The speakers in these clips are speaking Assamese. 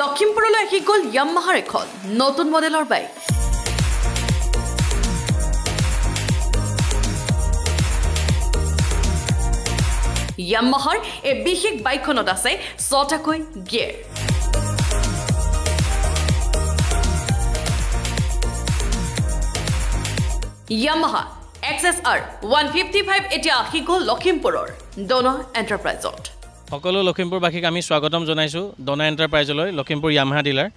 লখিমপুৰলৈ আহি গ'ল ইয়ামাহাৰ এখন নতুন মডেলৰ বাইক। ইয়ামাহাৰ এই বিশেষ বাইকখনত আছে 6টাকৈ গিয়াৰ। ইয়ামাহা XSR 155 এতিয়া আহি গ'ল লখিমপুৰৰ ডনা এণ্টাৰপ্ৰাইজত। সকলো লখিমপুৰবাসীক আমি স্বাগতম জনাইছোঁ ডনা এণ্টাৰপ্ৰাইজলৈ, লখিমপুৰ ইয়ামাহা ডিলাৰ।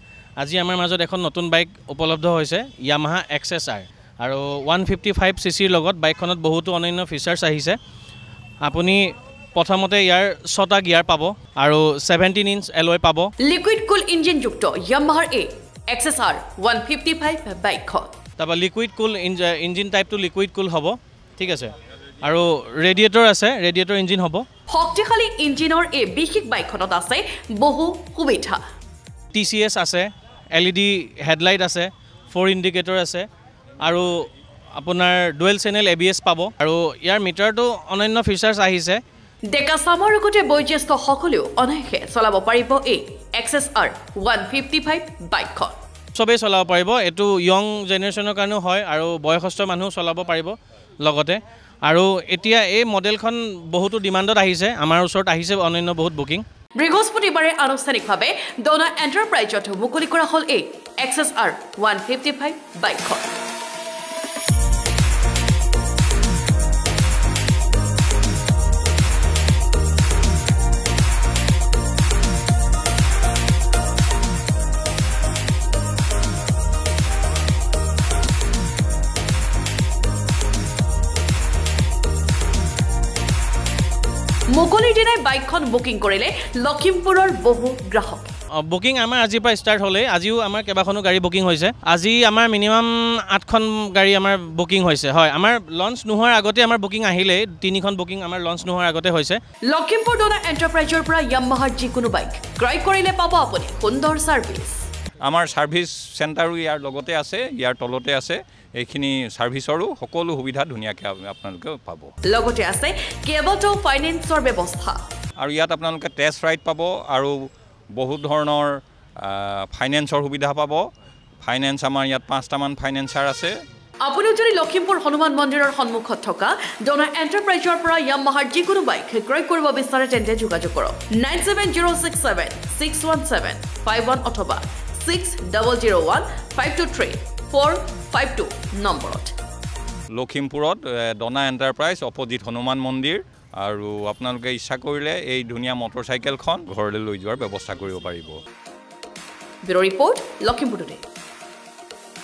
আজি আমাৰ মাজত এখন নতুন বাইক উপলব্ধ হৈছে ইয়ামাহা XSR আৰু 155 চিচিৰ লগত বাইকখনত বহুতো অনন্য ফিচাৰ্ছ আহিছে। আপুনি প্ৰথমতে ইয়াৰ 6টা গিয়াৰ পাব আৰু 17 ইঞ্চ এলয় পাব। লিকুইড কুল ইঞ্জিনযুক্ত ইয়ামাহাৰ XSR 155 বাইকখন। তাৰপৰা লিকুইড কুল ইঞ্জিন টাইপটো লিকুইড কুল হ'ব, ঠিক আছে। আৰু ৰেডিয়েটৰ আছে, ৰেডিয়েটৰ ইঞ্জিন হ'ব। শক্তিশালী ইঞ্জিনৰ এই বিশেষ বাইকখনত আছে বহু সুবিধা। TCS আছে, LED হেডলাইট আছে, 4 ইণ্ডিকেটৰ আছে আৰু আপোনাৰ ডুৱেল চেনেল ABS পাব আৰু ইয়াৰ মিটাৰটো অনন্য ফিচাৰ্ছ আহিছে। ডেকা চামৰ লগতে বয়োজ্যেষ্ঠ সকলেও অনায়াসে চলাব পাৰিব এই XSR 155 বাইকখন। চবেই চলাব পাৰিব, এইটো য়ং জেনেৰেশ্যনৰ কাৰণেও হয় আৰু বয়সস্থ মানুহ চলাব পাৰিব লগতে। আৰু এতিয়া এই মডেলখন বহুতো ডিমাণ্ডত আহিছে, আমাৰ ওচৰত আহিছে অনন্য বহুত বুকিং। বৃহস্পতিবাৰে আনুষ্ঠানিকভাৱে ডনা এণ্টাৰপ্ৰাইজত মুকলি কৰা হ'ল এই XSR 155 বাইকখন। মুকলিৰ দিনাই বাইকখন বুকিং কৰিলে লখিমপুৰৰ বহু গ্ৰাহক। বুকিং আমাৰ আজিৰ পৰা ষ্টাৰ্ট হ'লে, আজিও আমাৰ কেইবাখনো গাড়ী বুকিং হৈছে। আজি আমাৰ মিনিমাম 8খন গাড়ী আমাৰ বুকিং হৈছে। হয়, আমাৰ লঞ্চ নোহোৱাৰ আগতে আমাৰ বুকিং আহিলে, 3খন বুকিং আমাৰ লঞ্চ নোহোৱাৰ আগতে হৈছে। লখিমপুৰ ডনা এণ্টাৰপ্ৰাইজৰ পৰা ইয়ামাহাৰ যিকোনো বাইক ক্ৰয় কৰিলে পাব আপুনি সুন্দৰ ছাৰ্ভিচ। আমাৰ ছাৰ্ভিচ চেণ্টাৰো ইয়াৰ লগতে আছে, ইয়াৰ তলতে আছে। এইখিনি ছাৰ্ভিচৰো সকলো সুবিধা ধুনীয়াকৈ আপোনালোকে পাব। লগতে আছে কেইবাটাও ফাইনেন্সৰ ব্যৱস্থা আৰু ইয়াত আপোনালোকে টেষ্ট ৰাইড পাব আৰু বহুত ধৰণৰ ফাইনেন্সৰ সুবিধা পাব। ফাইনেন্স আমাৰ ইয়াত 5টামান ফাইনেন্সাৰ আছে। আপুনি যদি লখিমপুৰ হনুমান মন্দিৰৰ সন্মুখত থকা ডনা এণ্টাৰপ্ৰাইজৰ পৰা ইয়ামাহাৰ যিকোনো বাইক ক্ৰয় কৰিব বিচাৰে তেন্তে যোগাযোগ কৰক 9706761751 অথবা 6001523452 নম্বৰত। লখিমপুৰত ডনা এণ্টাৰপ্ৰাইজ অপজিট হনুমান মন্দিৰ। আৰু আপোনালোকে ইচ্ছা কৰিলে এই ধুনীয়া মটৰচাইকেলখন ঘৰলৈ লৈ যোৱাৰ ব্যৱস্থা কৰিব পাৰিব। Bureau report Lakhimpur today.